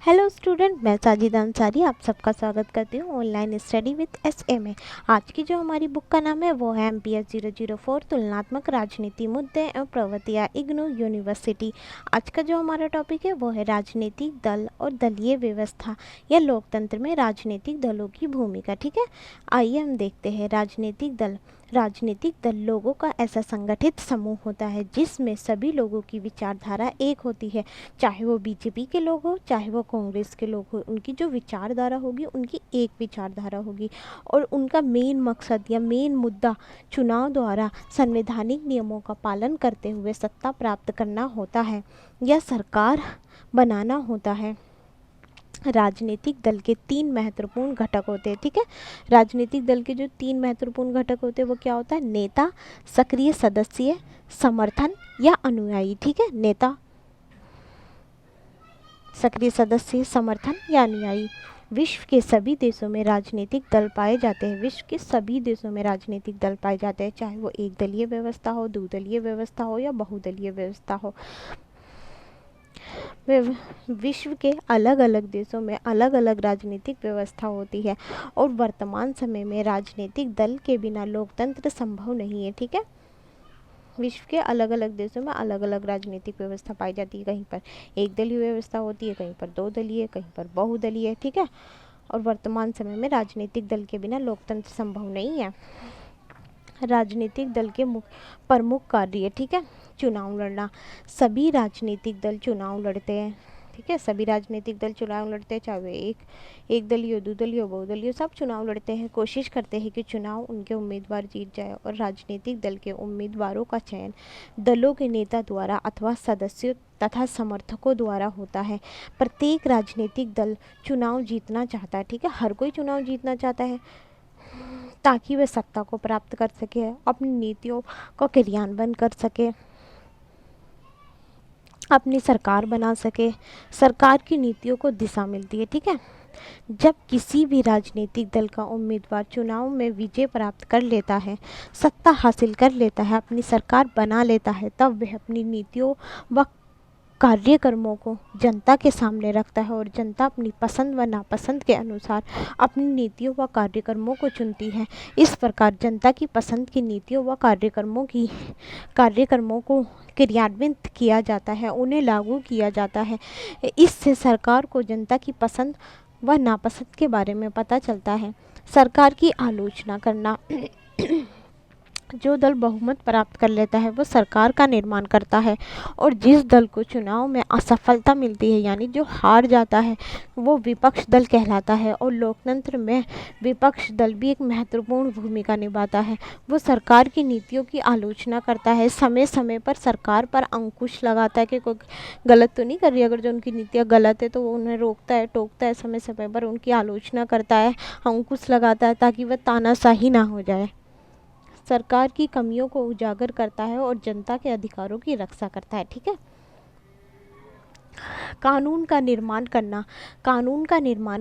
Hello student, मैं साजिदा अंसारी आप सबका स्वागत करती हूँ ऑनलाइन स्टडी विद एसए में। आज की जो हमारी बुक का नाम है वो है MPS 004 तुलनात्मक राजनीति मुद्दे एवं प्रवृत्तियाँ इग्नू यूनिवर्सिटी। आज का जो हमारा टॉपिक है वो है राजनीतिक दल और दलीय व्यवस्था या लोकतंत्र में राजनीतिक दलों की भूमिका। ठीक है, आइए हम देखते हैं। राजनीतिक दल लोगों का ऐसा संगठित समूह होता है जिसमें सभी लोगों की विचारधारा एक होती है, चाहे वो बीजेपी के लोग हो चाहे वो कांग्रेस के लोग हो। उनकी जो विचारधारा होगी उनकी एक विचारधारा होगी और उनका मेन मकसद या मेन मुद्दा चुनाव द्वारा संवैधानिक नियमों का पालन करते हुए सत्ता प्राप्त करना होता है या सरकार बनाना होता है। राजनीतिक दल के 3 महत्वपूर्ण घटक होते हैं। ठीक है, राजनीतिक दल के जो 3 महत्वपूर्ण घटक होते हैं वो क्या होता है? नेता, सक्रिय सदस्य, समर्थन या अनुयायी। ठीक है, नेता, सक्रिय सदस्य, समर्थन या अनुयायी। विश्व के सभी देशों में राजनीतिक दल पाए जाते हैं। विश्व के सभी देशों में राजनीतिक दल पाए जाते हैं, चाहे वो एक दलीय व्यवस्था हो, द्विदलीय व्यवस्था हो या बहुदलीय व्यवस्था हो। विश्व के अलग अलग देशों में अलग अलग राजनीतिक व्यवस्था होती है और वर्तमान समय में राजनीतिक दल के बिना लोकतंत्र संभव नहीं है। ठीक है, विश्व के अलग अलग देशों में अलग अलग राजनीतिक व्यवस्था पाई जाती है। कहीं पर एक दलीय व्यवस्था होती है, कहीं पर दो दलीय, कहीं पर बहुदलीय। ठीक है, और वर्तमान समय में राजनीतिक दल के बिना लोकतंत्र संभव नहीं है। राजनीतिक दल के प्रमुख कार्य, ठीक है, चुनाव लड़ना। सभी राजनीतिक दल चुनाव लड़ते हैं। ठीक है, सभी राजनीतिक दल चुनाव लड़ते हैं, चाहे वे एक दलीय, द्विदलीय, बहुदलीय, सब चुनाव लड़ते हैं। कोशिश करते हैं कि चुनाव उनके उम्मीदवार जीत जाए और राजनीतिक दल के उम्मीदवारों का चयन दलों के नेता द्वारा अथवा सदस्यों तथा समर्थकों द्वारा होता है। प्रत्येक राजनीतिक दल चुनाव जीतना चाहता है। ठीक है, हर कोई चुनाव जीतना चाहता है ताकि वे सत्ता को प्राप्त कर सके, अपनी नीतियों का क्रियान्वयन कर सके, अपनी सरकार बना सके, सरकार की नीतियों को दिशा मिलती है। ठीक है, जब किसी भी राजनीतिक दल का उम्मीदवार चुनाव में विजय प्राप्त कर लेता है, सत्ता हासिल कर लेता है, अपनी सरकार बना लेता है, तब वह अपनी नीतियों व कार्यक्रमों को जनता के सामने रखता है और जनता अपनी पसंद व नापसंद के अनुसार अपनी नीतियों व कार्यक्रमों को चुनती है। इस प्रकार जनता की पसंद की नीतियों व कार्यक्रमों को क्रियान्वित किया जाता है, उन्हें लागू किया जाता है। इससे सरकार को जनता की पसंद व नापसंद के बारे में पता चलता है। सरकार की आलोचना करना। जो दल बहुमत प्राप्त कर लेता है वो सरकार का निर्माण करता है और जिस दल को चुनाव में असफलता मिलती है, यानी जो हार जाता है, वो विपक्ष दल कहलाता है। और लोकतंत्र में विपक्ष दल भी एक महत्वपूर्ण भूमिका निभाता है। वो सरकार की नीतियों की आलोचना करता है, समय समय पर सरकार पर अंकुश लगाता है कि कोई गलत तो नहीं कर रही। अगर जो उनकी नीतियाँ गलत है तो वो उन्हें रोकता है, टोकता है, समय समय पर उनकी आलोचना करता है, अंकुश लगाता है ताकि वह तानाशाही ना हो जाए। सरकार की कमियों को उजागर करता है और जनता के अधिकारों की रक्षा करता है। ठीक है, कानून का निर्माण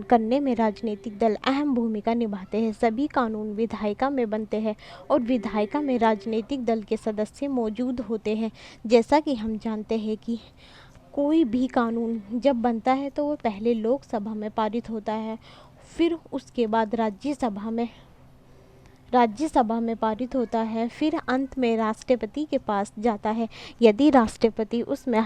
करने में राजनीतिक दल अहम भूमिका निभाते हैं। सभी कानून विधायिका में बनते हैं और विधायिका में राजनीतिक दल के सदस्य मौजूद होते हैं। जैसा कि हम जानते हैं कि कोई भी कानून जब बनता है तो वो पहले लोकसभा में पारित होता है, फिर उसके बाद राज्यसभा में पारित होता है, फिर अंत में राष्ट्रपति के पास जाता है। यदि राष्ट्रपति उसमें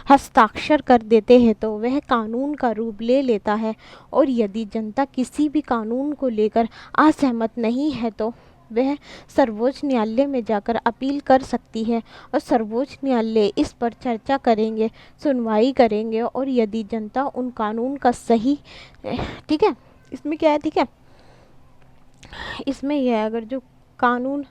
हस्ताक्षर कर देते हैं तो वह कानून का रूप ले लेता है और यदि जनता किसी भी कानून को लेकर असहमत नहीं है तो वह सर्वोच्च न्यायालय में जाकर अपील कर सकती है और सर्वोच्च न्यायालय इस पर चर्चा करेंगे, सुनवाई करेंगे और यदि जनता उन कानून का सही, ठीक है, इसमें क्या है, ठीक है, इसमें यह है अगर जो कानून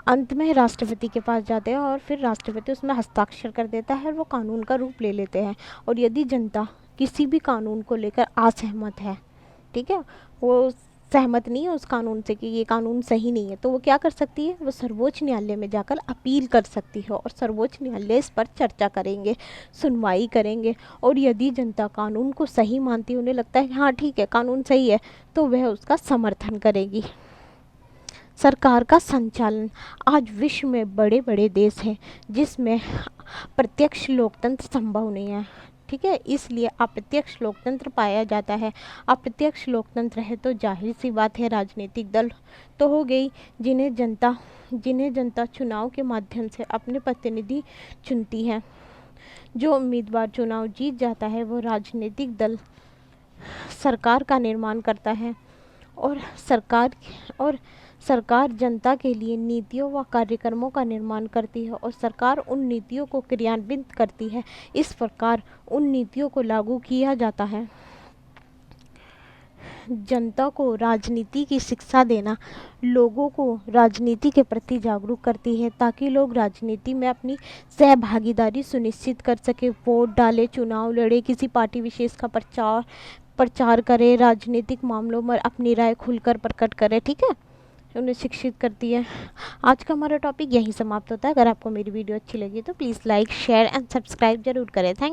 अंत में राष्ट्रपति के पास जाते हैं और फिर राष्ट्रपति उसमें हस्ताक्षर कर देता है और वो कानून का रूप ले लेते हैं। और यदि जनता किसी भी कानून को लेकर असहमत है, ठीक है, वो सहमत नहीं है उस कानून से कि ये कानून सही नहीं है, तो वो क्या कर सकती है? वो सर्वोच्च न्यायालय में जाकर अपील कर सकती है और सर्वोच्च न्यायालय इस पर चर्चा करेंगे, सुनवाई करेंगे और यदि जनता कानून को सही मानती है, उन्हें लगता है हाँ ठीक है कानून सही है, तो वह उसका समर्थन करेगी। सरकार का संचालन। आज विश्व में बड़े बड़े देश हैं जिसमें प्रत्यक्ष लोकतंत्र संभव नहीं है। ठीक है, इसलिए अप्रत्यक्ष लोकतंत्र पाया जाता है। अप्रत्यक्ष लोकतंत्र है तो जाहिर सी बात है राजनीतिक दल तो हो गई, जिन्हें जनता चुनाव के माध्यम से अपने प्रतिनिधि चुनती है। जो उम्मीदवार चुनाव जीत जाता है वो राजनीतिक दल सरकार का निर्माण करता है और सरकार जनता के लिए नीतियों व कार्यक्रमों का निर्माण करती है और सरकार उन नीतियों को क्रियान्वित करती है। इस प्रकार उन नीतियों को लागू किया जाता है। जनता को राजनीति की शिक्षा देना लोगों को राजनीति के प्रति जागरूक करती है ताकि लोग राजनीति में अपनी सहभागीदारी सुनिश्चित कर सके, वोट डाले, चुनाव लड़े, किसी पार्टी विशेष का प्रचार करे, राजनीतिक मामलों में अपनी राय खुलकर प्रकट करे, ठीक है, उन्हें शिक्षित करती है। आज का हमारा टॉपिक यहीं समाप्त होता है। अगर आपको मेरी वीडियो अच्छी लगी तो please like, share and subscribe जरूर करें। थैंक